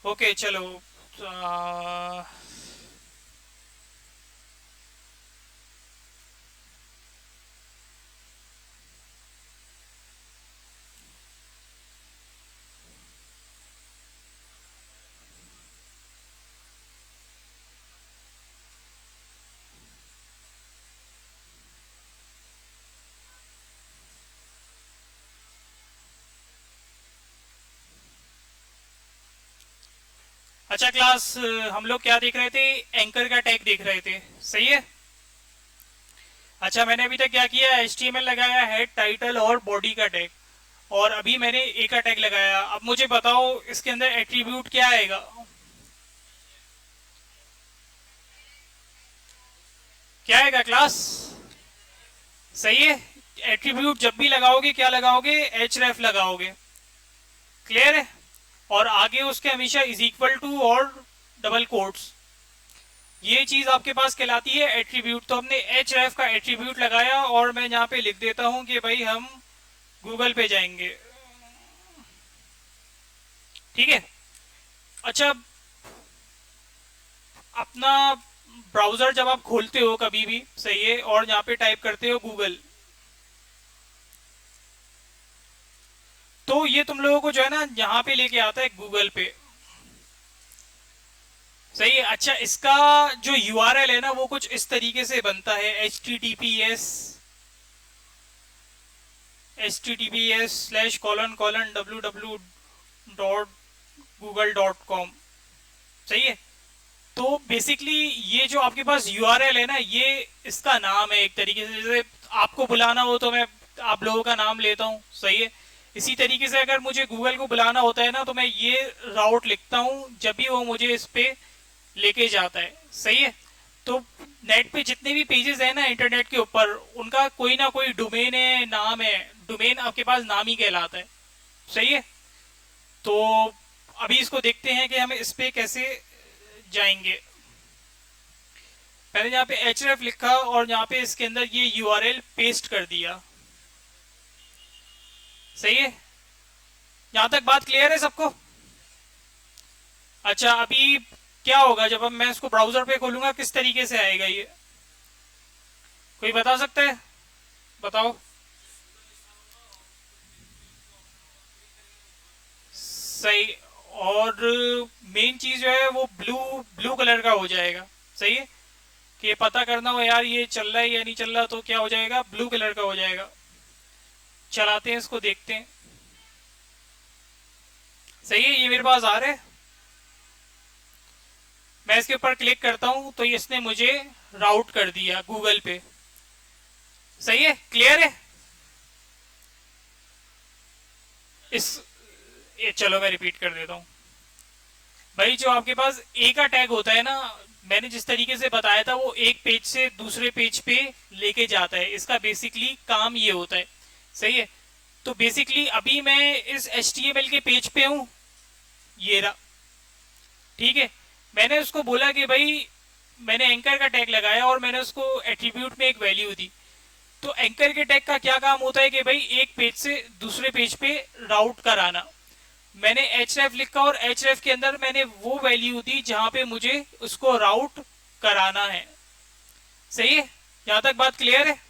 Okay चलो। अच्छा class, हम लोग क्या देख रहे थे? एंकर का टैग देख रहे थे, सही है। अच्छा, मैंने अभी तक क्या किया? HTML लगाया, हेड, टाइटल और बॉडी का टैग, और अभी मैंने ए का टैग लगाया। अब मुझे बताओ इसके अंदर एट्रीब्यूट क्या आएगा? क्या आएगा क्लास? सही है। एट्रीब्यूट जब भी लगाओगे क्या लगाओगे? href लगाओगे। क्लियर है? और आगे उसके हमेशा इज इक्वल टू और डबल कोट्स, ये चीज आपके पास कहलाती है एट्रीब्यूट। तो हमने href का एट्रीब्यूट लगाया, और मैं यहाँ पे लिख देता हूं कि भाई हम गूगल पे जाएंगे। ठीक है। अच्छा, अपना ब्राउजर जब आप खोलते हो कभी भी, सही है, और यहाँ पे टाइप करते हो गूगल, तो ये तुम लोगों को जो है ना यहाँ पे लेके आता है गूगल पे। सही है। अच्छा, इसका जो यूआरएल है ना वो कुछ इस तरीके से बनता है: https://www.google.com। सही है। तो बेसिकली ये जो आपके पास यूआरएल है ना, ये इसका नाम है एक तरीके से। जैसे आपको बुलाना हो तो मैं आप लोगों का नाम लेता हूँ, सही है। इसी तरीके से अगर मुझे गूगल को बुलाना होता है ना, तो मैं ये राउट लिखता हूँ, जब भी वो मुझे इस पे लेके जाता है, सही है। तो नेट पे जितने भी पेजेस हैं ना इंटरनेट के ऊपर, उनका कोई ना कोई डोमेन है, नाम है। डोमेन आपके पास नाम ही कहलाता है, सही है। तो अभी इसको देखते हैं कि हम इस पे कैसे जाएंगे। मैंने यहाँ पे href लिखा, और यहाँ पे इसके अंदर ये यूआरएल पेस्ट कर दिया, सही है। यहाँ तक बात क्लियर है सबको? अच्छा, अभी क्या होगा जब अब मैं इसको ब्राउजर पे खोलूंगा, किस तरीके से आएगा ये? कोई बता सकता है? बताओ। सही। और मेन चीज जो है वो ब्लू ब्लू कलर का हो जाएगा, सही है। कि ये पता करना हो यार ये चल रहा है या नहीं चल रहा, तो क्या हो जाएगा? ब्लू कलर का हो जाएगा। चलाते हैं इसको, देखते हैं। सही है, ये मेरे पास आ रहा है। मैं इसके ऊपर क्लिक करता हूं तो इसने मुझे राउट कर दिया गूगल पे। सही है, क्लियर है? इस ये चलो मैं रिपीट कर देता हूँ। भाई, जो आपके पास ए का टैग होता है ना, मैंने जिस तरीके से बताया था, वो एक पेज से दूसरे पेज पे लेके जाता है। इसका बेसिकली काम ये होता है, सही है। तो बेसिकली अभी मैं इस HTML के पेज पे हूँ, ये रहा। ठीक है। मैंने उसको बोला कि भाई, मैंने एंकर का टैग लगाया और मैंने उसको एट्रीब्यूट में एक वैल्यू दी। तो एंकर के टैग का क्या काम होता है कि भाई एक पेज से दूसरे पेज पे राउट कराना। मैंने href लिखा, और href के अंदर मैंने वो वैल्यू दी जहां पे मुझे उसको राउट कराना है, सही है। यहां तक बात क्लियर है?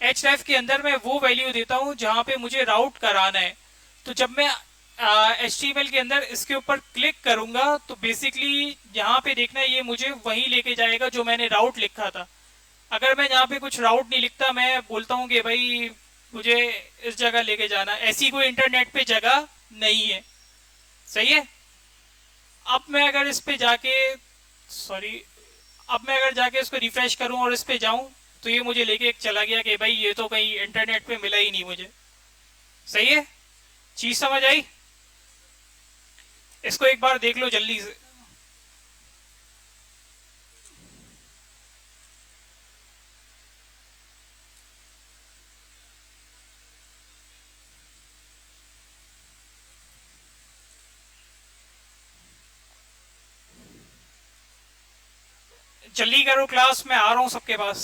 href के अंदर मैं वो वैल्यू देता हूं जहां पे मुझे राउट कराना है। तो जब मैं HTML के अंदर इसके ऊपर क्लिक करूंगा, तो बेसिकली यहाँ पे देखना, ये मुझे वहीं लेके जाएगा जो मैंने राउट लिखा था। अगर मैं यहाँ पे कुछ राउट नहीं लिखता, मैं बोलता हूँ कि भाई मुझे इस जगह लेके जाना, ऐसी कोई इंटरनेट पे जगह नहीं है, सही है। अब मैं अगर इस पे जाके, सॉरी, अब मैं अगर जाके इसको रिफ्रेश करूं और इस पे जाऊं, तो ये मुझे लेके चला गया कि भाई ये तो कहीं इंटरनेट पे मिला ही नहीं मुझे। सही है, चीज समझ आई? इसको एक बार देख लो जल्दी से। जल्दी करो क्लास, मैं आ रहा हूं सबके पास।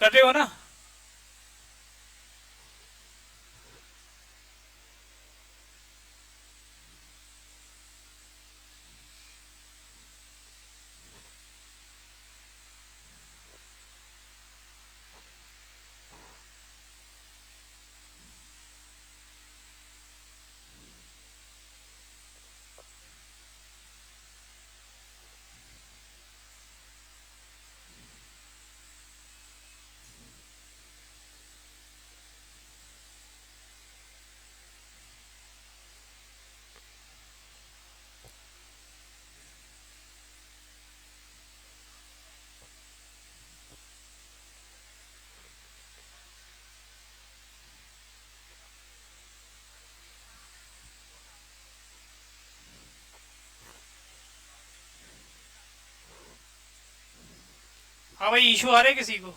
कर रहे हो ना? हाँ भाई, इशू आ रहा है किसी को?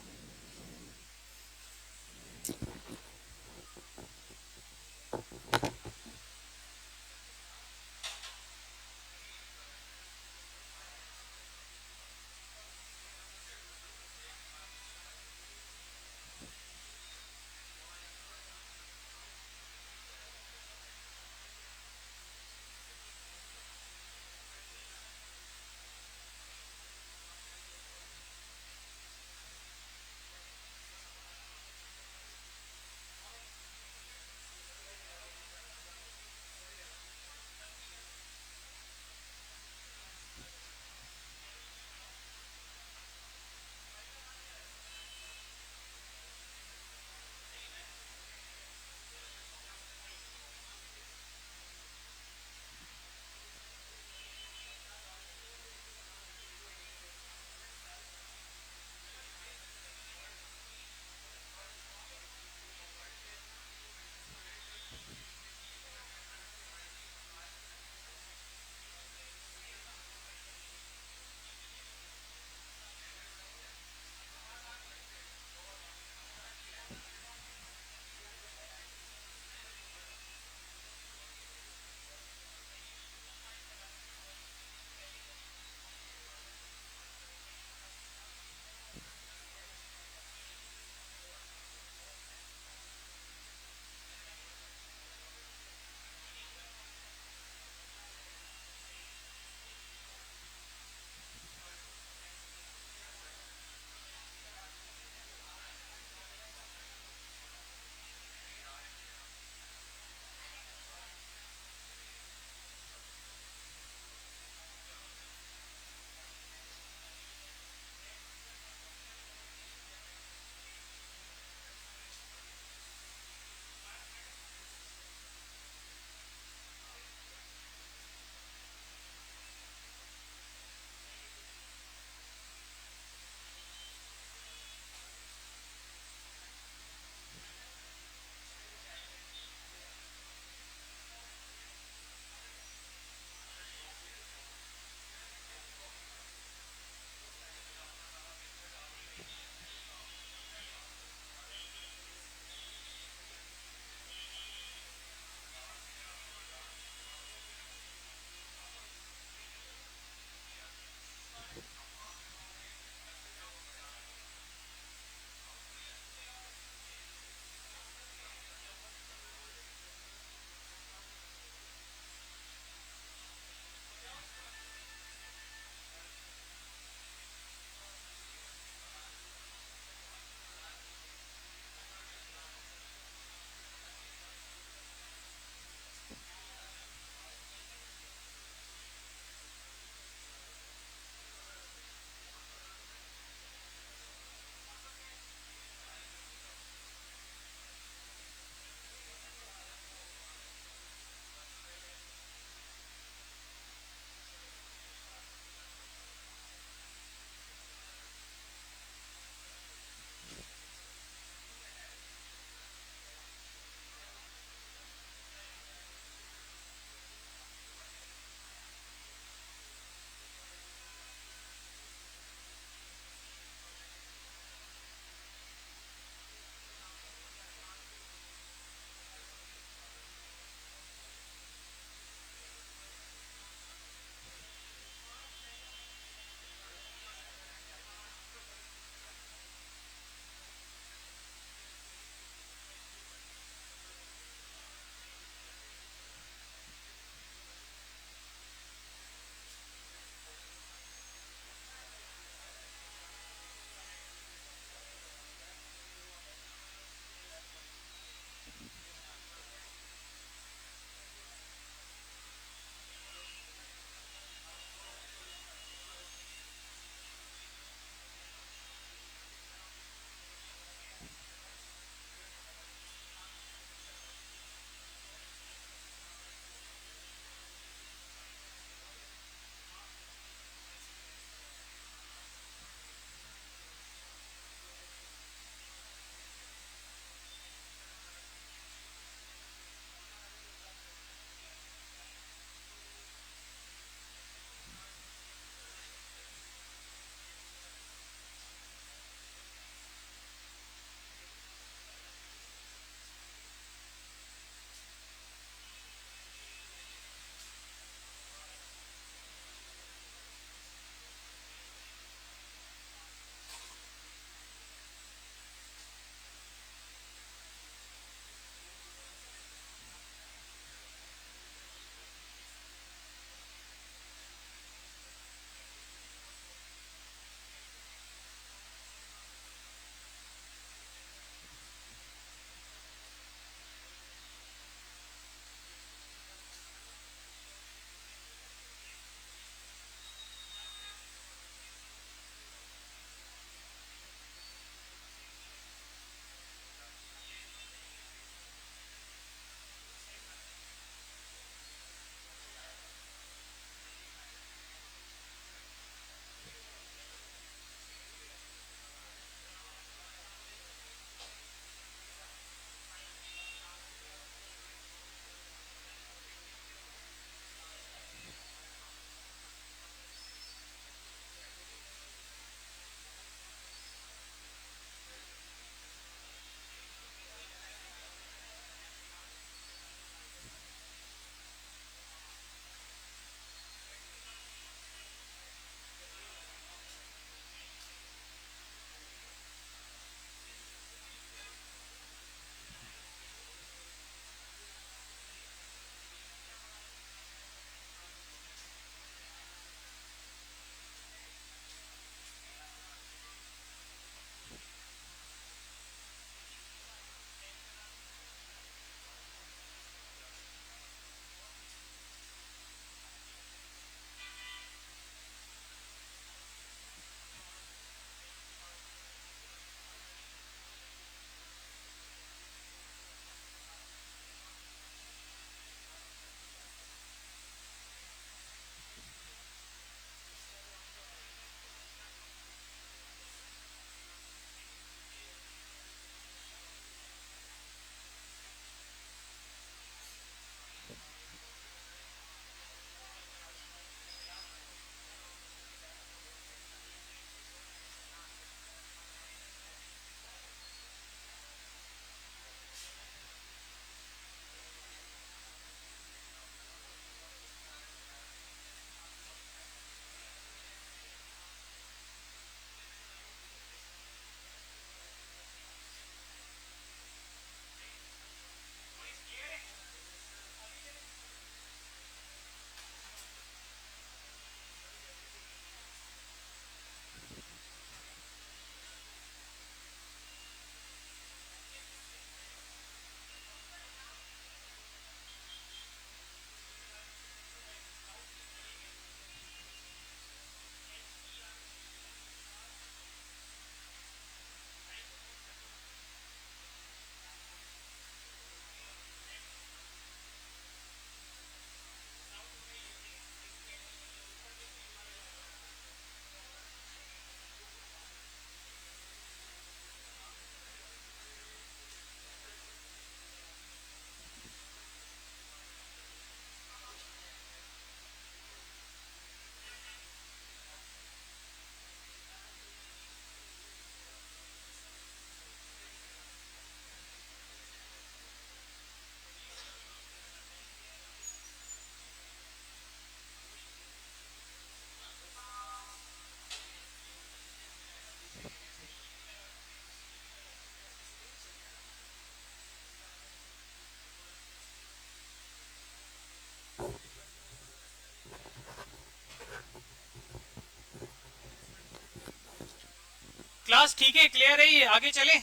क्लास ठीक है, क्लियर है, ये आगे चले,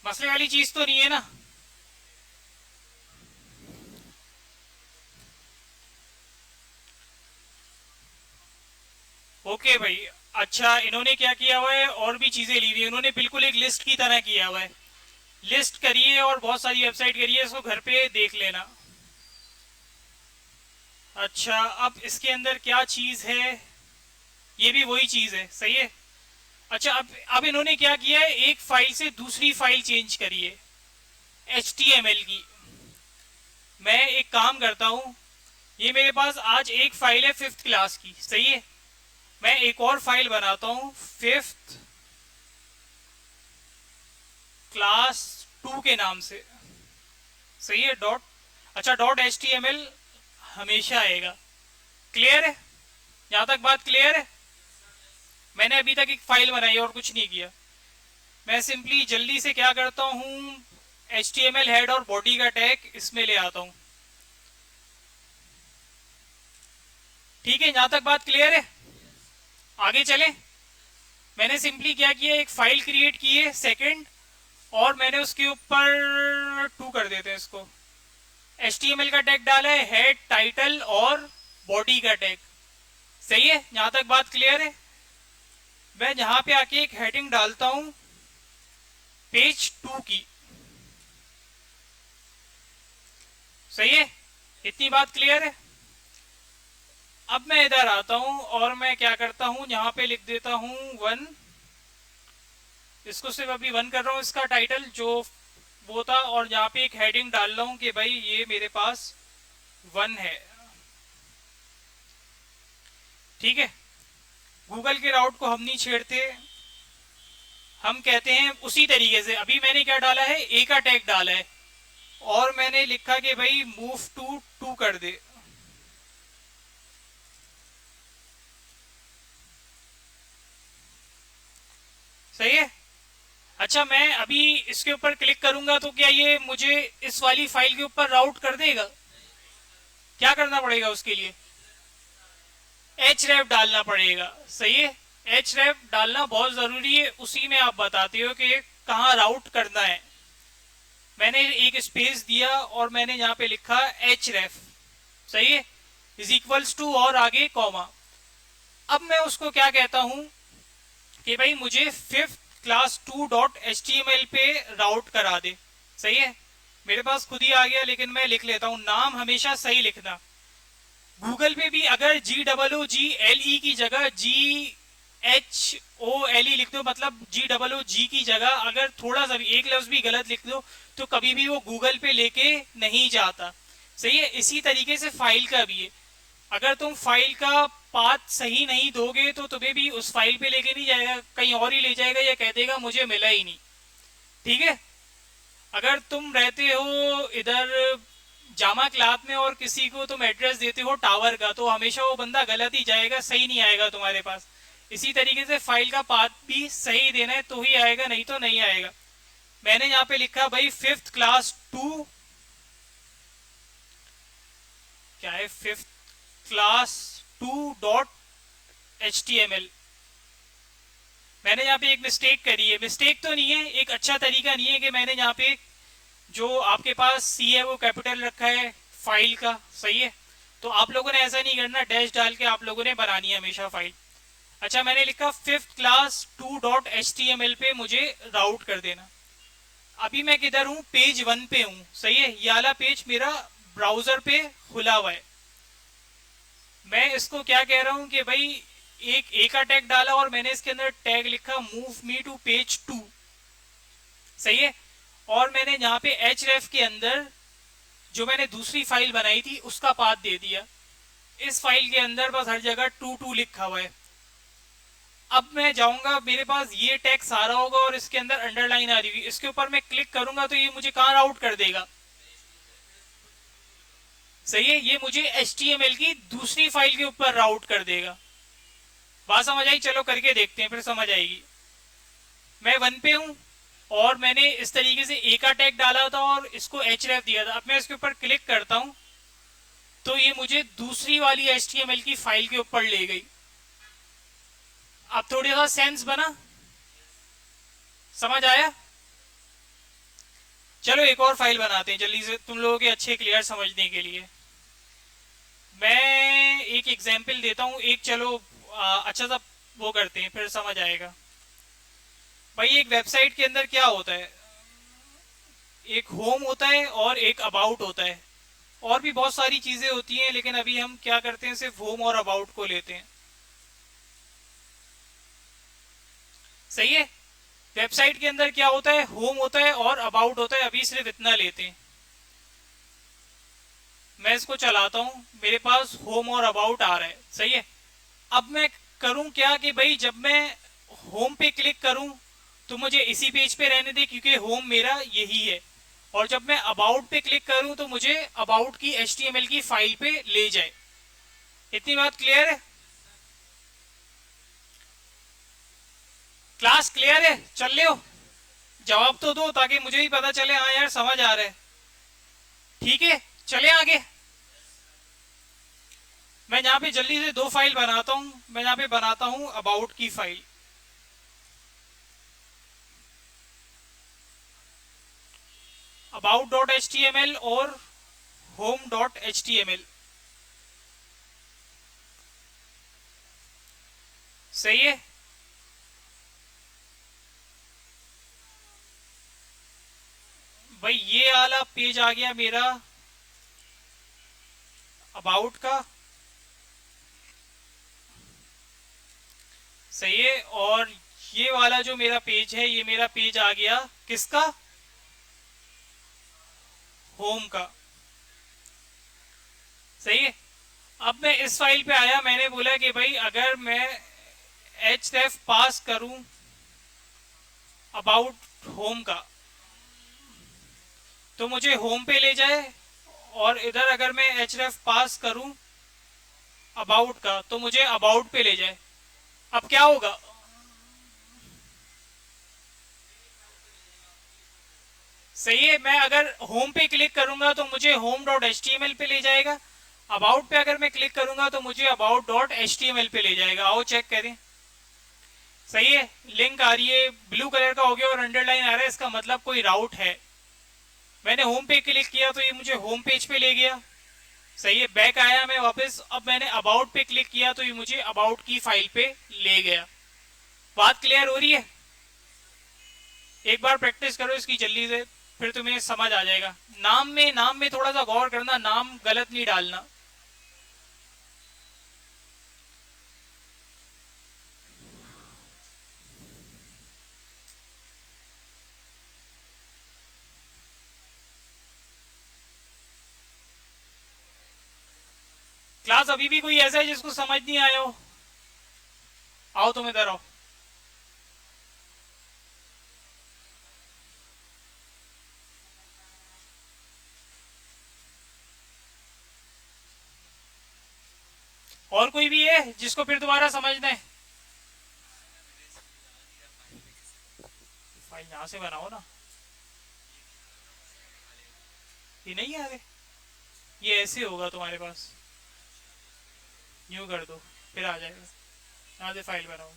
मसले वाली चीज तो नहीं है ना। ओके भाई। अच्छा, इन्होंने क्या किया हुआ है, और भी चीजें ली हुई है इन्होंने, बिल्कुल एक लिस्ट की तरह किया हुआ है। लिस्ट करिए और बहुत सारी वेबसाइट करिए, इसको घर पे देख लेना। अच्छा, अब इसके अंदर क्या चीज है, ये भी वही चीज है, सही है। अच्छा, अब इन्होंने क्या किया है, एक फाइल से दूसरी फाइल चेंज करी है, HTML की। मैं एक काम करता हूं, ये मेरे पास आज एक फाइल है 5th क्लास की, सही है। मैं एक और फाइल बनाता हूं 5th क्लास 2 के नाम से, सही है। डॉट, अच्छा डॉट HTML हमेशा आएगा। क्लियर है, यहां तक बात क्लियर है। मैंने अभी तक एक फाइल बनाई और कुछ नहीं किया। मैं सिंपली जल्दी से क्या करता हूं, HTML हेड और बॉडी का टैग इसमें ले आता हूं। ठीक है, यहां तक बात क्लियर है, आगे चले। मैंने सिंपली क्या किया, एक फाइल क्रिएट की है सेकंड, और मैंने उसके ऊपर 2 कर देते हैं इसको, HTML का टैग डाला है, हेड, टाइटल और बॉडी का टैग, सही है। यहां तक बात क्लियर है। मैं जहां पे आके एक हेडिंग डालता हूं पेज 2 की, सही है, इतनी बात क्लियर है। अब मैं इधर आता हूं और मैं क्या करता हूं, यहां पे लिख देता हूं 1, इसको सिर्फ अभी 1 कर रहा हूं, इसका टाइटल जो वो था, और यहाँ पे एक हेडिंग डाल रहा हूं कि भाई ये मेरे पास 1 है। ठीक है, गूगल के राउट को हम नहीं छेड़ते, हम कहते हैं उसी तरीके से। अभी मैंने क्या डाला है, ए का टैग डाला है, और मैंने लिखा कि भाई मूव टू 2 कर दे, सही है। अच्छा, मैं अभी इसके ऊपर क्लिक करूंगा तो क्या ये मुझे इस वाली फाइल के ऊपर राउट कर देगा? क्या करना पड़ेगा उसके लिए? href डालना पड़ेगा, सही है। href डालना बहुत जरूरी है, उसी में आप बताते हो कि कहाँ राउट करना है। मैंने एक स्पेस दिया और मैंने यहाँ पे लिखा href, सही है, इज इक्वल्स टू और आगे कॉमा। अब मैं उसको क्या कहता हूं कि भाई मुझे 5th क्लास 2 डॉट HTML पे राउट करा दे, सही है। मेरे पास खुद ही आ गया, लेकिन मैं लिख लेता हूं, नाम हमेशा सही लिखना। गूगल पे भी अगर GOOGLE की जगह GHOLE लिख दो, मतलब GOOG की जगह अगर थोड़ा सा भी एक लफ्ज भी गलत लिख दो तो कभी भी वो गूगल पे लेके नहीं जाता, सही है। इसी तरीके से फाइल का भी है, अगर तुम फाइल का पाथ सही नहीं दोगे तो तुम्हें भी उस फाइल पे लेके नहीं जाएगा, कहीं और ही ले जाएगा, या कह देगा मुझे मिला ही नहीं। ठीक है, अगर तुम रहते हो इधर जामा क्लास में और किसी को तुम एड्रेस देते हो टावर का, तो हमेशा वो बंदा गलत ही जाएगा, सही नहीं आएगा तुम्हारे पास। इसी तरीके से फाइल का पाथ भी सही देना है तो ही आएगा, नहीं तो नहीं आएगा। मैंने यहाँ पे लिखा भाई 5th क्लास 2, क्या है, 5th क्लास 2 डॉट HTML। मैंने यहाँ पे एक मिस्टेक करी है, मिस्टेक तो नहीं है, एक अच्छा तरीका नहीं है कि मैंने यहाँ पे जो आपके पास सी है वो कैपिटल रखा है फाइल का, सही है। तो आप लोगों ने ऐसा नहीं करना, डैश डाल के आप लोगों ने बनानी है हमेशा फाइल। अच्छा, मैंने लिखा 5th क्लास 2 डॉट HTML पे मुझे राउट कर देना। अभी मैं किधर हूँ, पेज 1 पे हूँ, सही है। ये वाला पेज मेरा ब्राउजर पे खुला हुआ है। मैं इसको क्या कह रहा हूँ कि भाई एक ए का टैग डाला और मैंने इसके अंदर टैग लिखा मूव मी टू पेज 2, सही है। और मैंने यहाँ पे href के अंदर जो मैंने दूसरी फाइल बनाई थी उसका पाथ दे दिया। इस फाइल के अंदर बस हर जगह 2 लिखा हुआ है। अब मैं जाऊंगा, मेरे पास ये टैग सारा होगा और इसके अंदर अंडरलाइन आ रही होगी, इसके ऊपर मैं क्लिक करूंगा तो ये मुझे कहाँ राउट कर देगा, सही है, ये मुझे HTML की दूसरी फाइल के ऊपर राउट कर देगा। बात समझ आई? चलो करके देखते हैं, फिर समझ आएगी। मैं 1 पे हूं और मैंने इस तरीके से ए का टैग डाला था और इसको href दिया था। अब मैं इसके ऊपर क्लिक करता हूं तो ये मुझे दूसरी वाली HTML की फाइल के ऊपर ले गई। अब थोड़ा सा सेंस बना, समझ आया? चलो एक और फाइल बनाते हैं जल्दी से तुम लोगों के अच्छे क्लियर समझने के लिए। मैं एक एग्जाम्पल देता हूँ एक, चलो अच्छा सा वो करते हैं फिर समझ आएगा। भाई एक वेबसाइट के अंदर क्या होता है, एक होम होता है और एक अबाउट होता है, और भी बहुत सारी चीजें होती हैं, लेकिन अभी हम क्या करते हैं सिर्फ होम और अबाउट को लेते हैं। सही है? वेबसाइट के अंदर क्या होता है, होम होता है और अबाउट होता है, अभी सिर्फ इतना लेते हैं। मैं इसको चलाता हूं, मेरे पास होम और अबाउट आ रहा है। सही है? अब मैं करूं क्या कि भाई जब मैं होम पे क्लिक करूं तो मुझे इसी पेज पे रहने दे क्योंकि होम मेरा यही है, और जब मैं अबाउट पे क्लिक करूं तो मुझे अबाउट की HTML की फाइल पे ले जाए। इतनी बात क्लियर है? क्लास क्लियर है? चल रहे हो? जवाब तो दो ताकि मुझे भी पता चले हाँ यार समझ आ रहा है। ठीक है, चले आगे। मैं यहाँ पे जल्दी से दो फाइल बनाता हूँ। मैं यहाँ पे बनाता हूँ अबाउट की फाइल, about.html और home.html। सही है? भाई ये वाला पेज आ गया मेरा अबाउट का। सही है? और ये वाला जो मेरा पेज है ये मेरा पेज आ गया किसका, होम का। सही है? अब मैं इस फाइल पे आया, मैंने बोला कि भाई अगर मैं href पास करूं अबाउट होम का तो मुझे होम पे ले जाए, और इधर अगर मैं href पास करूं अबाउट का तो मुझे अबाउट पे ले जाए। अब क्या होगा, सही है? मैं अगर होम पे क्लिक करूंगा तो मुझे home.html पे ले जाएगा, अबाउट पे अगर मैं क्लिक करूंगा तो मुझे about.html पे ले जाएगा। आओ चेक करें। सही है? लिंक आ रही है, ब्लू कलर का हो गया और अंडरलाइन आ रहा है, इसका मतलब कोई राउट है। मैंने होम पे क्लिक किया तो ये मुझे होम पेज पे ले गया। सही है? बैक आया मैं वापस, अब मैंने अबाउट पे क्लिक किया तो ये मुझे अबाउट की फाइल पे ले गया। बात क्लियर हो रही है? एक बार प्रैक्टिस करो इसकी जल्दी से, फिर तुम्हें समझ आ जाएगा। नाम में थोड़ा सा गौर करना, नाम गलत नहीं डालना। क्लास अभी भी कोई ऐसा है जिसको समझ नहीं आया हो? आओ तुम इधर आओ। और कोई भी है जिसको फिर दोबारा समझना है? फाइल यहां से बनाओ ना। ये नहीं आ रहे, ये ऐसे होगा तुम्हारे पास, यूं कर दो फिर आ जाएगा। यहाँ से फाइल बनाओ।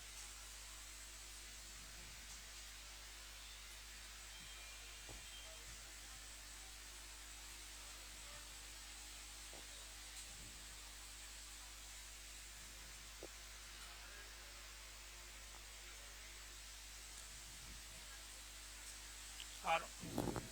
आ रहा हूँ।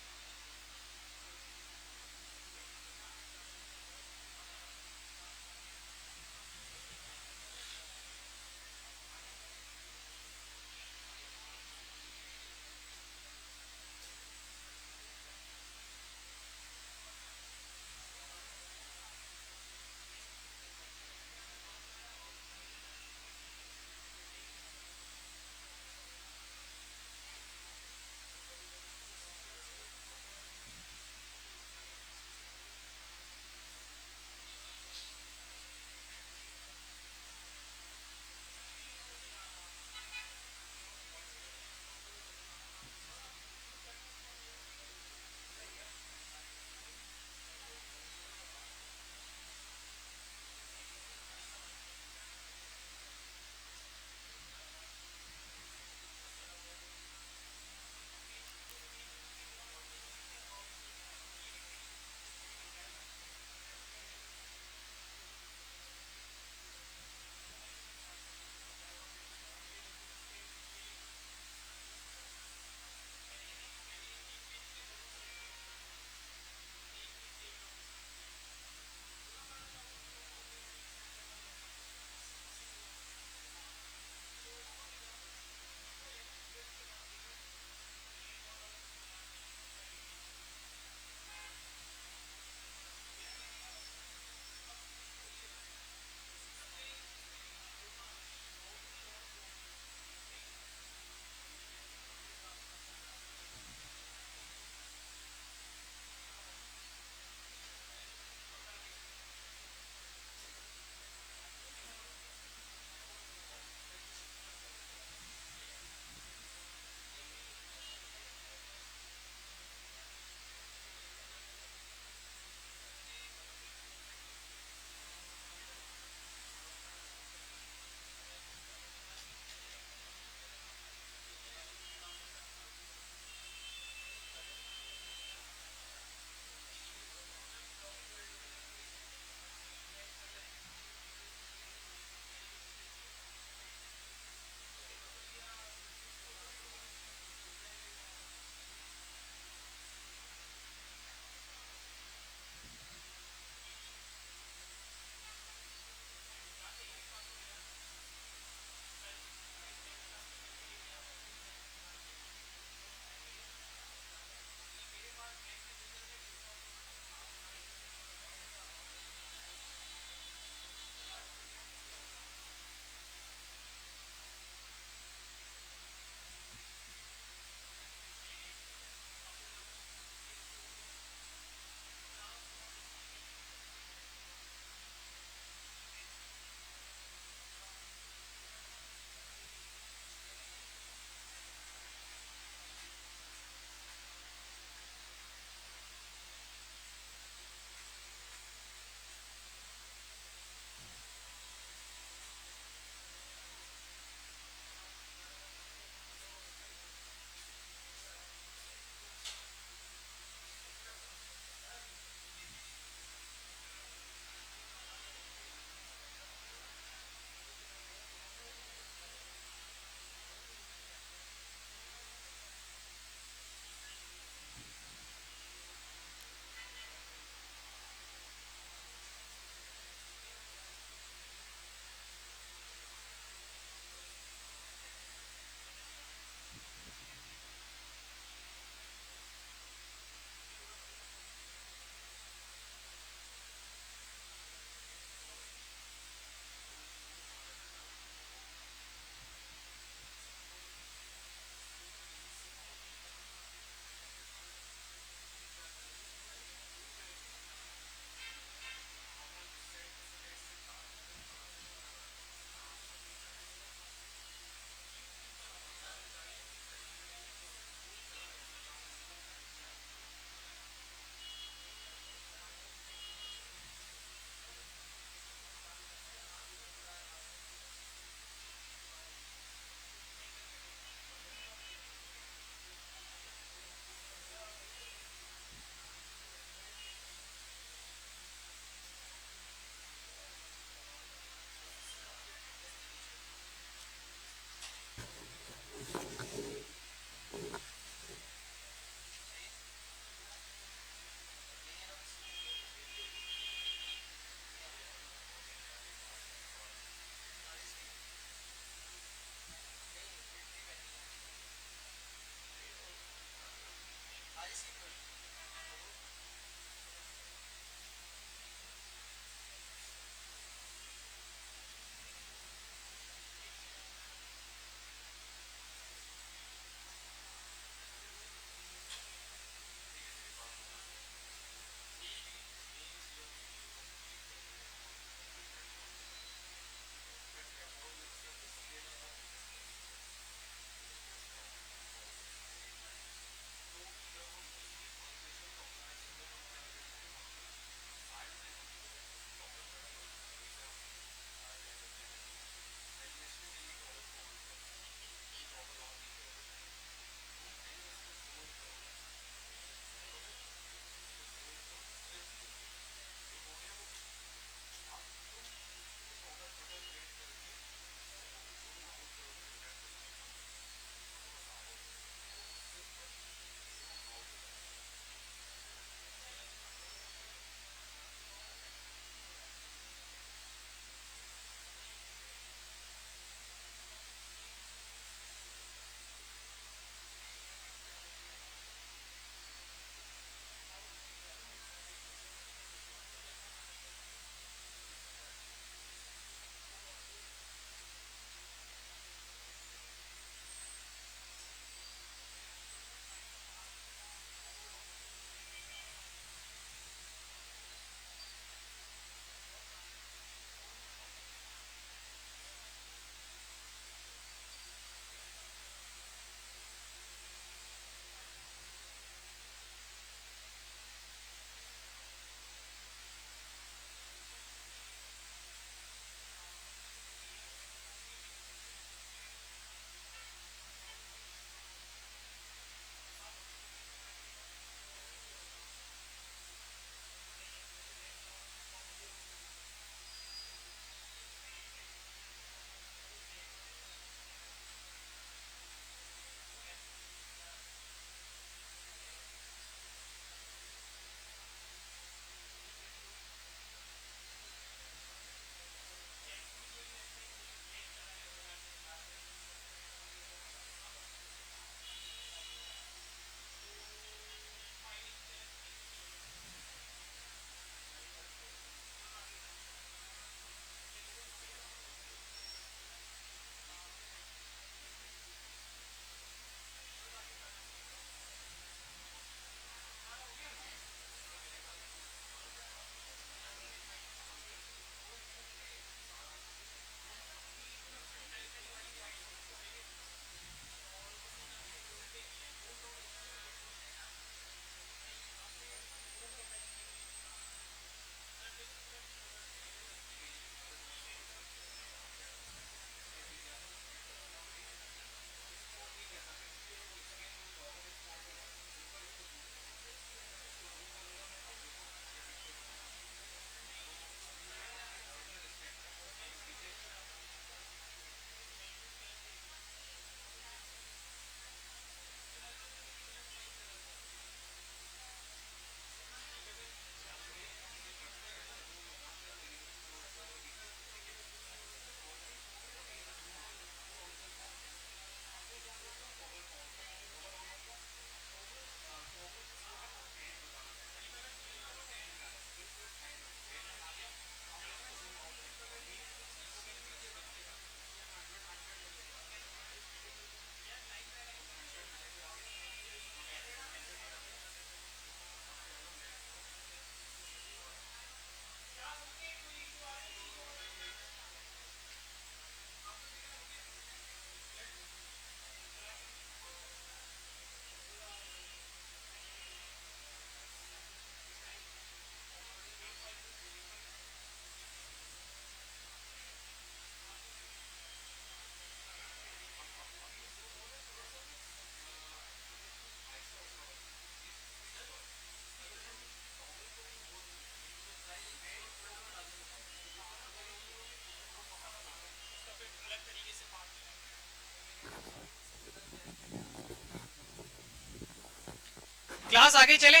क्लास आगे चले,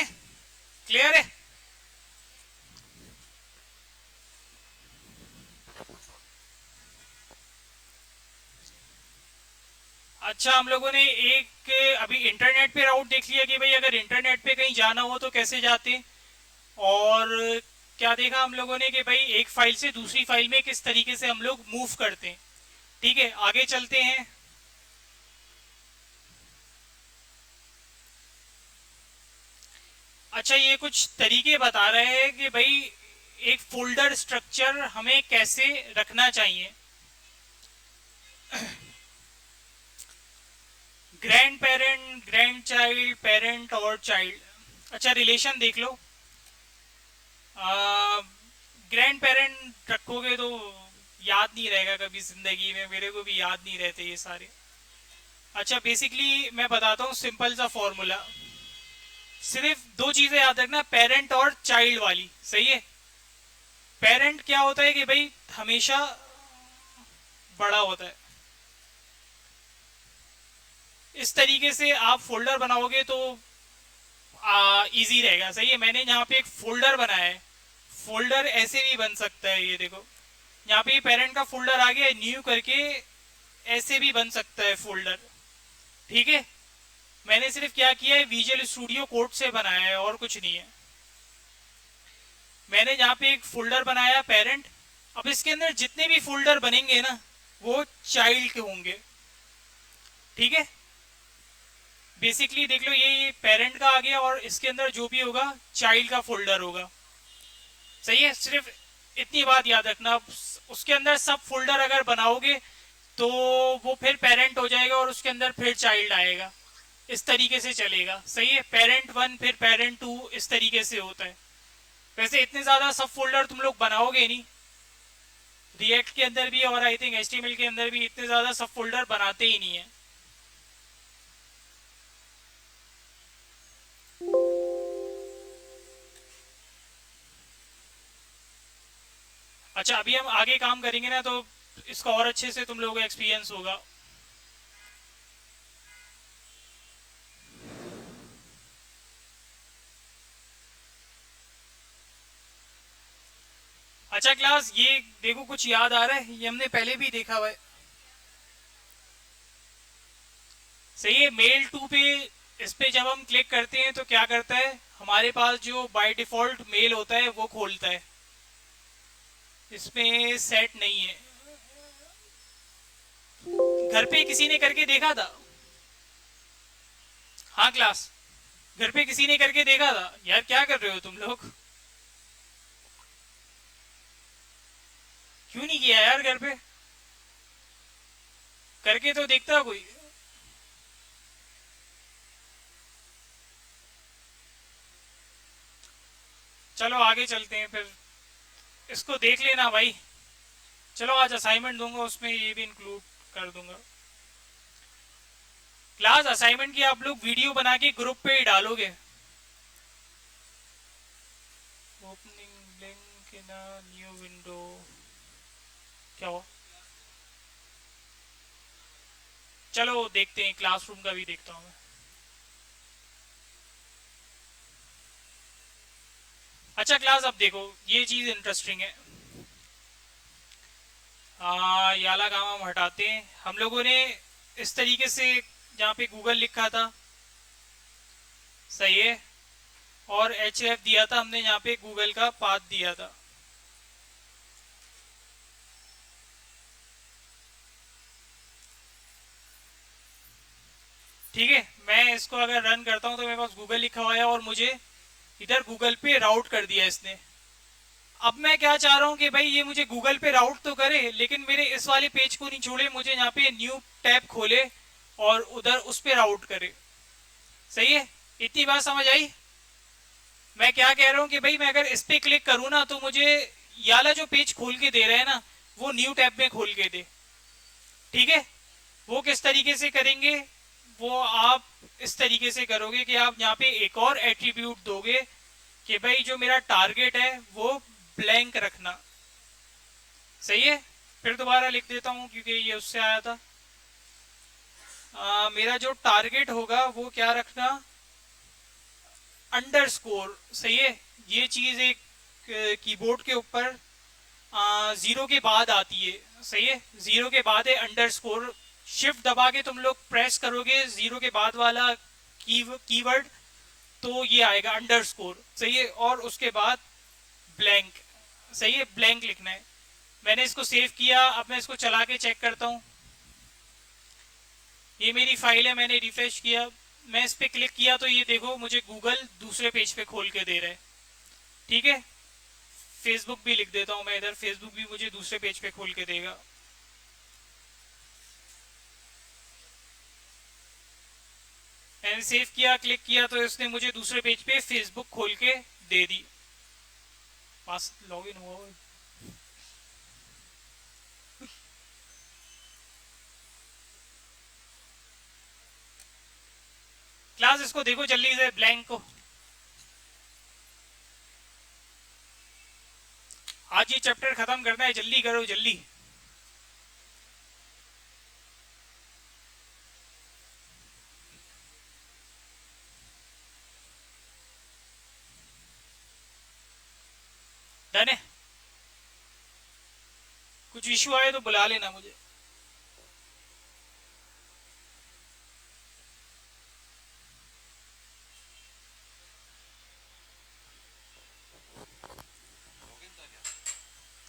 क्लियर है? अच्छा, हम लोगों ने एक अभी इंटरनेट पे राउट देख लिया कि भाई अगर इंटरनेट पे कहीं जाना हो तो कैसे जाते, और क्या देखा हम लोगों ने कि भाई एक फाइल से दूसरी फाइल में किस तरीके से हम लोग मूव करते हैं। ठीक है, आगे चलते हैं। अच्छा, ये कुछ तरीके बता रहे हैं कि भाई एक फोल्डर स्ट्रक्चर हमें कैसे रखना चाहिए। Grand parent, grand child, parent और चाइल्ड। अच्छा, रिलेशन देख लो। ग्रैंड पेरेंट रखोगे तो याद नहीं रहेगा कभी जिंदगी में, मेरे को भी याद नहीं रहते ये सारे। अच्छा, बेसिकली मैं बताता हूँ सिंपल सा फॉर्मूला। सिर्फ दो चीजें याद रखना, पेरेंट और चाइल्ड वाली, सही है? पेरेंट क्या होता है कि भाई हमेशा बड़ा होता है। इस तरीके से आप फोल्डर बनाओगे तो इजी रहेगा, सही है? मैंने यहाँ पे एक फोल्डर बनाया है। फोल्डर ऐसे भी बन सकता है, ये देखो यहाँ पे पेरेंट का फोल्डर आ गया, न्यू करके ऐसे भी बन सकता है फोल्डर। ठीक है, मैंने सिर्फ क्या किया है, विजुअल स्टूडियो कोड से बनाया है और कुछ नहीं है। मैंने यहाँ पे एक फोल्डर बनाया पेरेंट। अब इसके अंदर जितने भी फोल्डर बनेंगे ना वो चाइल्ड के होंगे। ठीक है, बेसिकली देख लो ये पेरेंट का आ गया और इसके अंदर जो भी होगा चाइल्ड का फोल्डर होगा। सही है, सिर्फ इतनी बात याद रखना। उसके अंदर सब फोल्डर अगर बनाओगे तो वो फिर पेरेंट हो जाएगा और उसके अंदर फिर चाइल्ड आएगा। इस तरीके से चलेगा, सही है? पेरेंट वन फिर पेरेंट टू, इस तरीके से होता है। वैसे इतने ज्यादा सब फोल्डर तुम लोग बनाओगे नहीं, रिएक्ट के अंदर भी और आई थिंक एचटीएमएल के अंदर भी इतने ज्यादा सब फोल्डर बनाते ही नहीं है। अच्छा, अभी हम आगे काम करेंगे ना तो इसका और अच्छे से तुम लोगों को एक्सपीरियंस होगा। अच्छा क्लास, ये देखो कुछ याद आ रहा है, ये हमने पहले भी देखा हुआ है। सही है, मेल टू पे इस पे जब हम क्लिक करते हैं तो क्या करता है, हमारे पास जो बाय डिफॉल्ट मेल होता है वो खोलता है, इसमें सेट नहीं है। घर पे किसी ने करके देखा था? हाँ क्लास, घर पे किसी ने करके देखा था? यार क्या कर रहे हो तुम लोग, क्यों नहीं किया यार घर पे? करके तो देखता कोई। चलो आगे चलते हैं फिर, इसको देख लेना भाई। चलो आज असाइनमेंट दूंगा, उसमें ये भी इंक्लूड कर दूंगा। क्लास असाइनमेंट की आप लोग वीडियो बना के ग्रुप पे ही डालोगे। Opening link in a new window, क्या हुआ? चलो देखते हैं, क्लासरूम का भी देखता हूँ मैं। अच्छा क्लास, अब देखो ये चीज इंटरेस्टिंग है। याला काम हम हटाते हैं। हम लोगों ने इस तरीके से जहाँ पे गूगल लिखा था, सही है, और एच एफ दिया था हमने, यहाँ पे गूगल का पाथ दिया था। ठीक है, मैं इसको अगर रन करता हूँ तो मेरे पास गूगल लिखा हुआ है और मुझे इधर गूगल पे राउट कर दिया इसने। अब मैं क्या चाह रहा हूँ कि भाई ये मुझे गूगल पे राउट तो करे लेकिन मेरे इस वाले पेज को नहीं छोड़े, मुझे यहाँ पे न्यू टैब खोले और उधर उस पे राउट करे। सही है, इतनी बात समझ आई? मैं क्या कह रहा हूँ कि भाई मैं अगर इस पे क्लिक करूँ ना तो मुझे ये वाला जो पेज खोल के दे रहे हैं ना वो न्यू टैब में खोल के दे। ठीक है, वो किस तरीके से करेंगे, वो आप इस तरीके से करोगे कि आप यहाँ पे एक और एट्रीब्यूट दोगे कि भाई जो मेरा टारगेट है वो ब्लैंक रखना। सही है, फिर दोबारा लिख देता हूँ क्योंकि ये उससे आया था। मेरा जो टारगेट होगा वो क्या रखना, अंडरस्कोर, सही है। ये चीज एक कीबोर्ड के ऊपर जीरो के बाद आती है, सही है। जीरो के बाद है अंडरस्कोर। शिफ्ट दबा के तुम लोग प्रेस करोगे जीरो के बाद वाला कीवर्ड, तो ये आएगा अंडरस्कोर, सही है। और उसके बाद ब्लैंक, सही है, ब्लैंक लिखना है। मैंने इसको सेव किया, अब मैं इसको चला के चेक करता हूँ। ये मेरी फाइल है, मैंने रिफ्रेश किया, मैं इस पे क्लिक किया तो ये देखो मुझे गूगल दूसरे पेज पे खोल के दे रहा है, ठीक है। फेसबुक भी लिख देता हूँ मैं इधर, फेसबुक भी मुझे दूसरे पेज पे खोल के देगा। मैंने सेव किया, क्लिक किया तो इसने मुझे दूसरे पेज पे फेसबुक खोल के दे दी। पास लॉगिन हुआ। क्लास इसको देखो जल्दी से, ब्लैंक को। आज ये चैप्टर खत्म करना है, जल्दी करो जल्दी। डन है। कुछ इशू आए तो बुला लेना मुझे।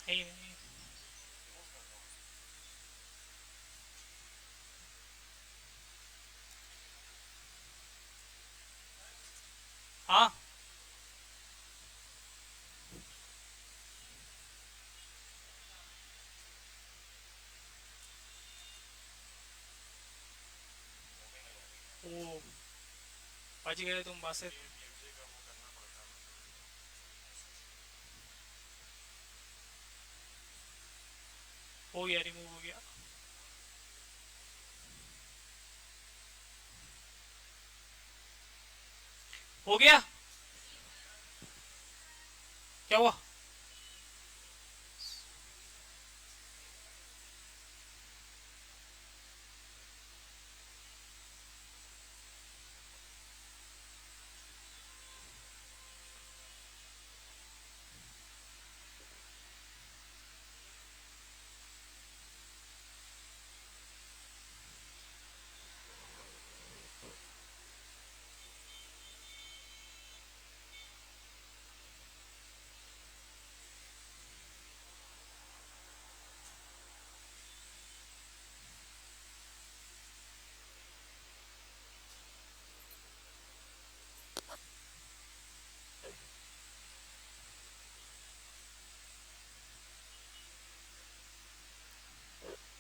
नहीं, नहीं। हाँ, ओ बच गए तुम बासे। हो गया, रिमूव हो गया। हो गया, क्या हुआ?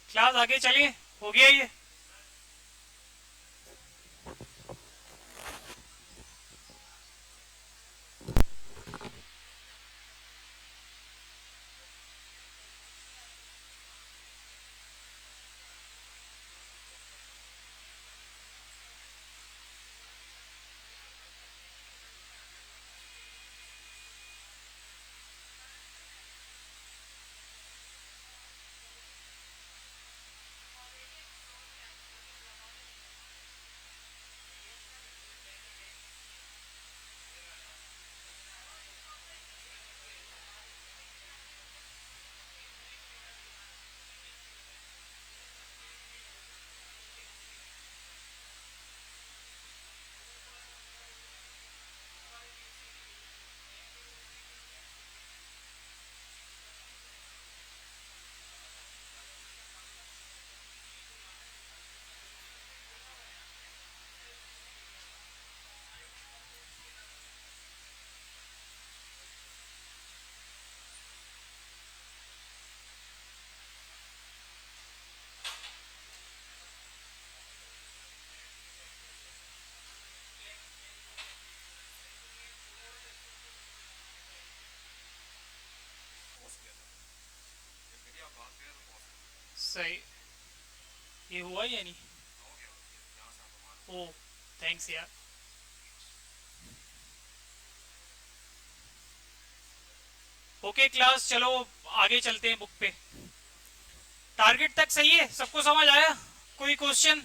क्लास आगे चलिए, हो गया ये। सही, ये हुआ या नहीं? ओ, थैंक्स यार। ओके क्लास, चलो आगे चलते हैं बुक पे। टारगेट तक सही है, सबको समझ आया? कोई क्वेश्चन?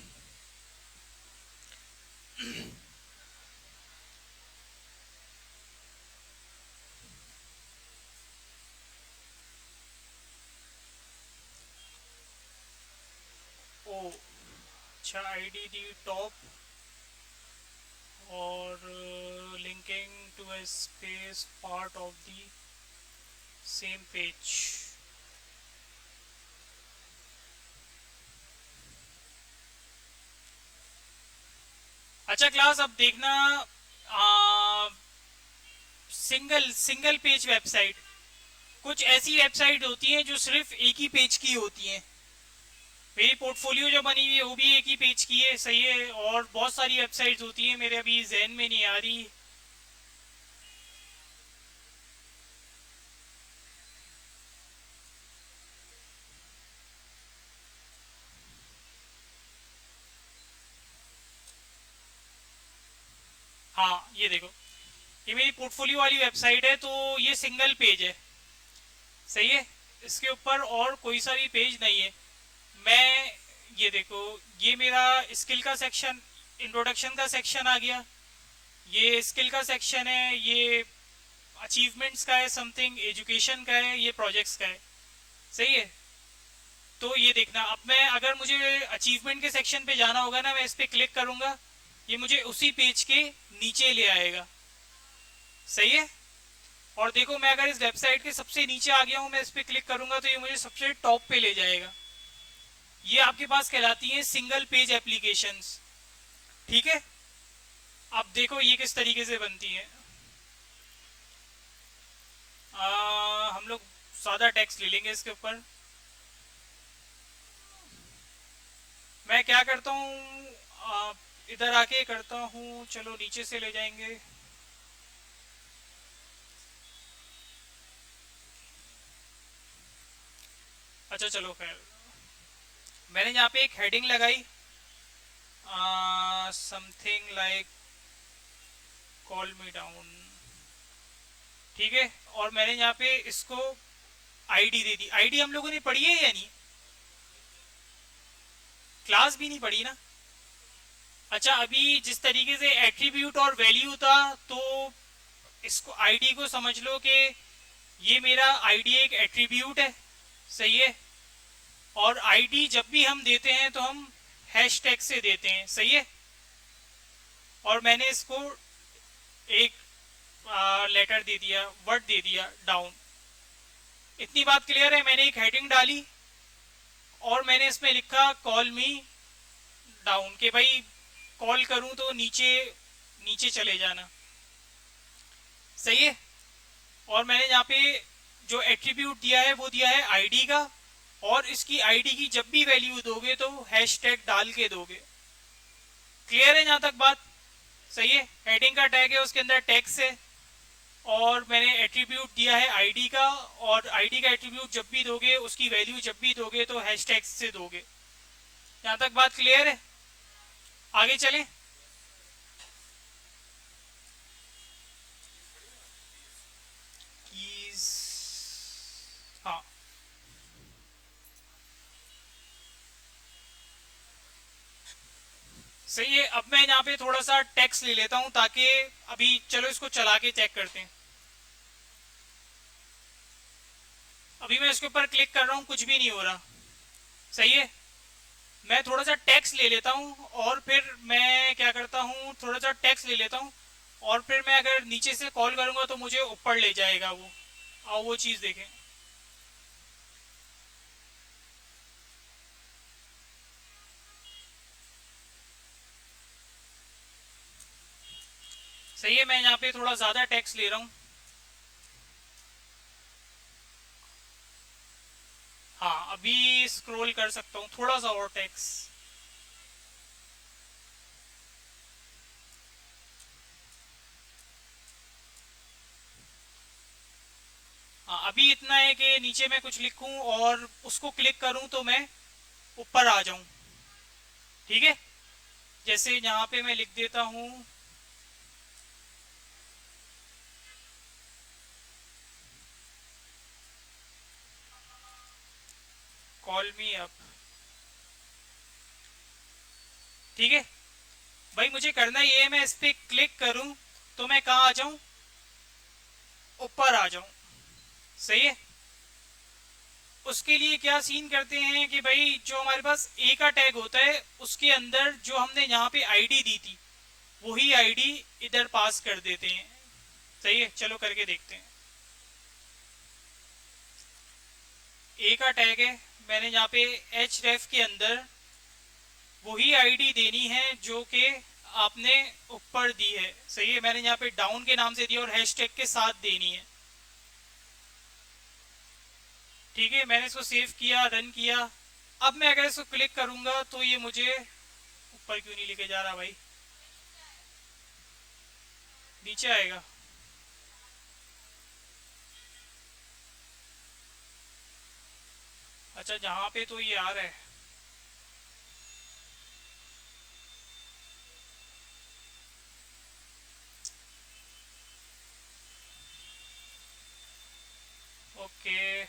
अच्छा, आईडी दी टॉप और linking to a space part of the same page. अच्छा क्लास, अब देखना, सिंगल सिंगल पेज वेबसाइट, कुछ ऐसी वेबसाइट होती हैं जो सिर्फ एक ही पेज की होती हैं। मेरी पोर्टफोलियो जो बनी हुई है वो भी एक ही पेज की है, सही है। और बहुत सारी वेबसाइट्स होती हैं, मेरे अभी जहन में नहीं आ रही। हाँ ये देखो, ये मेरी पोर्टफोलियो वाली वेबसाइट है, तो ये सिंगल पेज है, सही है। इसके ऊपर और कोई सा भी पेज नहीं है। मैं, ये देखो, ये मेरा स्किल का सेक्शन, इंट्रोडक्शन का सेक्शन आ गया, ये स्किल का सेक्शन है, ये अचीवमेंट्स का है, समथिंग एजुकेशन का है, ये प्रोजेक्ट्स का है, सही है। तो ये देखना, अब मैं अगर मुझे अचीवमेंट के सेक्शन पे जाना होगा ना, मैं इस पर क्लिक करूंगा, ये मुझे उसी पेज के नीचे ले आएगा, सही है। और देखो, मैं अगर इस वेबसाइट के सबसे नीचे आ गया हूं, मैं इस पर क्लिक करूंगा तो ये मुझे सबसे टॉप पे ले जाएगा। ये आपके पास कहलाती है सिंगल पेज एप्लीकेशंस, ठीक है। अब देखो ये किस तरीके से बनती है। हम लोग सादा टेक्स्ट ले लेंगे इसके ऊपर। मैं क्या करता हूँ, इधर आके करता हूँ, चलो नीचे से ले जाएंगे। अच्छा चलो खैर, मैंने यहाँ पे एक हेडिंग लगाई, something like call me down, ठीक है। और मैंने यहाँ पे इसको आईडी दे दी। आईडी हम लोगों ने पढ़ी है या नहीं? क्लास भी नहीं पढ़ी ना। अच्छा, अभी जिस तरीके से एट्रीब्यूट और वैल्यू था, तो इसको आईडी को समझ लो कि ये मेरा आईडी एक एट्रीब्यूट है, सही है। और आईडी जब भी हम देते हैं तो हम हैशटैग से देते हैं, सही है। और मैंने इसको एक लेटर दे दिया, वर्ड दे दिया, डाउन। इतनी बात क्लियर है। मैंने एक हेडिंग डाली और मैंने इसमें लिखा कॉल मी डाउन, कि भाई कॉल करूं तो नीचे नीचे चले जाना, सही है। और मैंने यहाँ पे जो एट्रीब्यूट दिया है वो दिया है आईडी का, और इसकी आईडी की जब भी वैल्यू दोगे तो हैशटैग डाल के दोगे। क्लियर है यहाँ तक बात? सही है। हेडिंग का टैग है, उसके अंदर टैग्स है, और मैंने एट्रीब्यूट दिया है आईडी का, और आईडी का एट्रीब्यूट जब भी दोगे, उसकी वैल्यू जब भी दोगे तो हैशटैग से दोगे। यहाँ तक बात क्लियर है? आगे चलें। कीज, हाँ सही है। अब मैं यहाँ पे थोड़ा सा टेक्स्ट ले लेता हूँ, ताकि अभी चलो इसको चला के चेक करते हैं। अभी मैं इसके ऊपर क्लिक कर रहा हूँ, कुछ भी नहीं हो रहा, सही है। मैं थोड़ा सा टेक्स्ट ले लेता हूँ, और फिर मैं क्या करता हूँ, थोड़ा सा टेक्स्ट ले लेता हूँ, और फिर मैं अगर नीचे से कॉल करूंगा तो मुझे ऊपर ले जाएगा वो। आओ वो चीज़ देखें। सही है। मैं यहाँ पे थोड़ा ज़्यादा टेक्स्ट ले रहा हूँ। हाँ, अभी स्क्रॉल कर सकता हूँ थोड़ा सा और टेक्स्ट। हाँ, अभी इतना है कि नीचे मैं कुछ लिखूं और उसको क्लिक करूं तो मैं ऊपर आ जाऊं, ठीक है। जैसे यहाँ पे मैं लिख देता हूं, कॉल मी अप, ठीक है। भाई मुझे करना ये है, मैं इस पर क्लिक करूं तो मैं कहाँ आ जाऊं, ऊपर आ जाऊं, सही है। उसके लिए क्या सीन करते हैं कि भाई जो हमारे पास ए का टैग होता है उसके अंदर जो हमने यहाँ पे आईडी दी थी वही आईडी इधर पास कर देते हैं। सही है, चलो करके देखते हैं। ए का टैग है, मैंने यहाँ पे एच रेफ के अंदर वही आईडी देनी है जो कि आपने ऊपर दी है। सही है, मैंने यहाँ पे डाउन के नाम से दिया और हैशटैग के साथ देनी है। ठीक है, मैंने इसको सेव किया, रन किया। अब मैं अगर इसको क्लिक करूंगा तो ये मुझे ऊपर क्यों नहीं लेके जा रहा भाई, नीचे आएगा। अच्छा, जहां पे तो ये आ रहा है। ओके,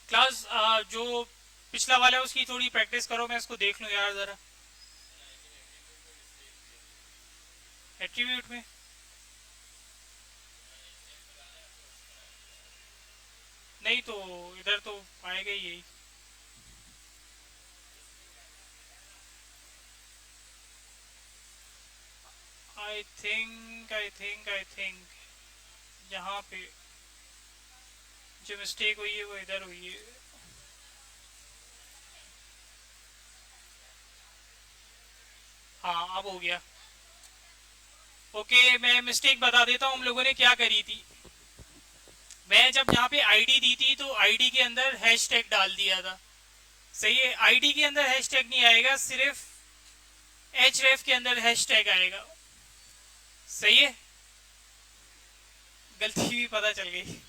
क्लास जो पिछला वाला है उसकी थोड़ी प्रैक्टिस करो, मैं इसको देख लूं यार जरा। एट्रीब्यूट में नहीं तो इधर तो आएगा ही यही। आई थिंक यहाँ पे जो मिस्टेक हुई है वो इधर हुई है। हाँ, अब हो गया। ओके, मैं मिस्टेक बता देता हूँ हम लोगों ने क्या करी थी। मैं जब यहाँ पे आईडी दी थी तो आईडी के अंदर हैशटैग डाल दिया था। सही है, आईडी के अंदर हैशटैग नहीं आएगा, सिर्फ एच रेफ के अंदर हैशटैग आएगा। सही है, गलती भी पता चल गई।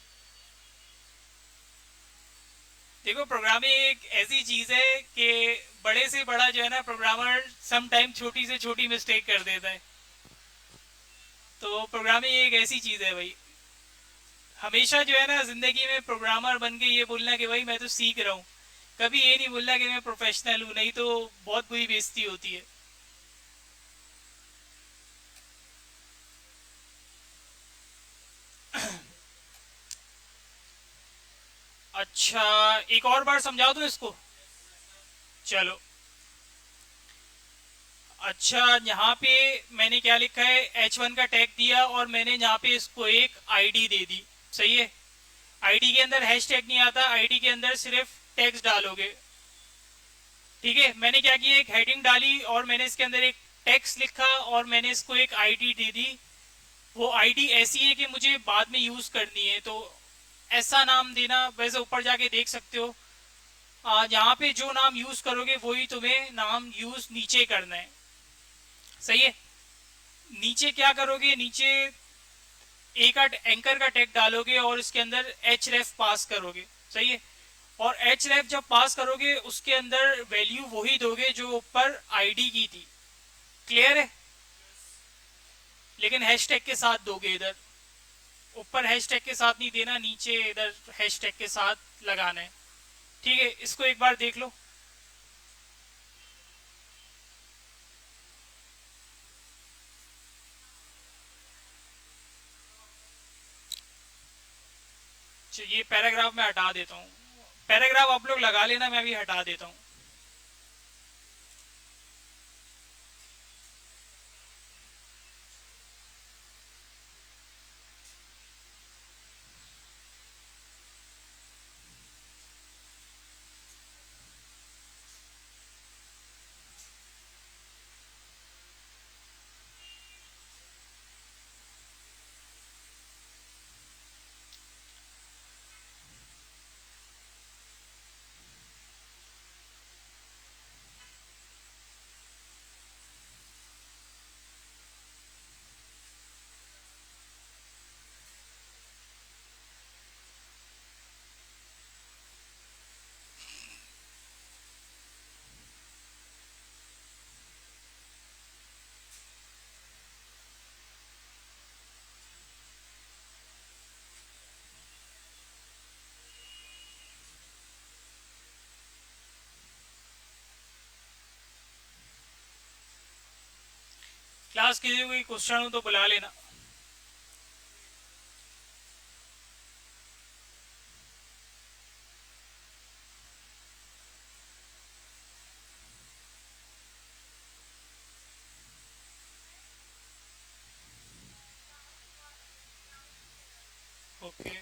देखो, प्रोग्रामिंग एक ऐसी चीज है कि बड़े से बड़ा जो है ना प्रोग्रामर सम टाइम छोटी से छोटी मिस्टेक कर देता है। तो प्रोग्रामिंग एक ऐसी चीज है भाई, हमेशा जो है ना जिंदगी में प्रोग्रामर बन के ये बोलना कि भाई मैं तो सीख रहा हूँ, कभी ये नहीं बोलना कि मैं प्रोफेशनल हूँ, नहीं तो बहुत बुरी बेइज्जती होती है। अच्छा, एक और बार समझाओ तो इसको। चलो, अच्छा यहाँ पे मैंने क्या लिखा है, H1 का टैग दिया और मैंने यहाँ पे इसको एक आईडी दे दी। सही है, आईडी के अंदर हैश टैग नहीं आता, आईडी के अंदर सिर्फ टैग्स डालोगे। ठीक है, मैंने क्या किया, एक हेडिंग डाली और मैंने इसके अंदर एक टेक्स्ट लिखा और मैंने इसको एक आईडी दे दी। वो आईडी ऐसी है कि मुझे बाद में यूज करनी है, तो ऐसा नाम देना। वैसे ऊपर जाके देख सकते हो, यहाँ पे जो नाम यूज करोगे वही तुम्हें नाम यूज नीचे करना है। सही है, नीचे क्या करोगे, नीचे ए का एंकर का टैग डालोगे और इसके अंदर एच रेफ पास करोगे। सही है, और एच रेफ जब पास करोगे उसके अंदर वैल्यू वही दोगे जो ऊपर आईडी की थी। क्लियर है, लेकिन हैशटैग के साथ दोगे। इधर ऊपर हैशटैग के साथ नहीं देना, नीचे इधर हैशटैग के साथ लगाना है। ठीक है, इसको एक बार देख लो। ये पैराग्राफ मैं हटा देता हूँ, पैराग्राफ आप लोग लगा लेना, मैं भी हटा देता हूँ। क्लास किसी को कोई क्वेश्चन हो तो बुला लेना। ओके।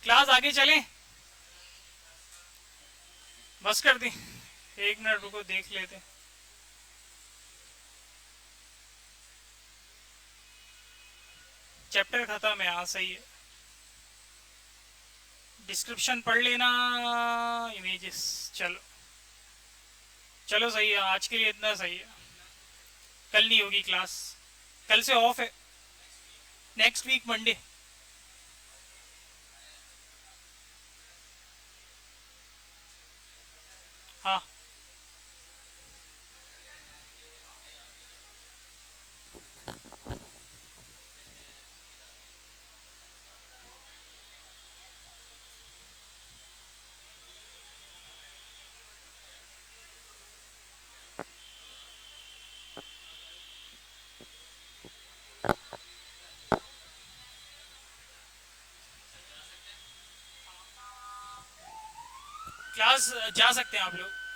क्लास आगे चलें? बस कर दी? एक मिनट रुको, देख लेते। चैप्टर खत्म है, हाँ सही है। डिस्क्रिप्शन पढ़ लेना, इमेजेस। चलो चलो सही है, आज के लिए इतना सही है। कल नहीं होगी क्लास, कल से ऑफ है। Next week Monday. हाँ। क्लास जा सकते हैं आप लोग।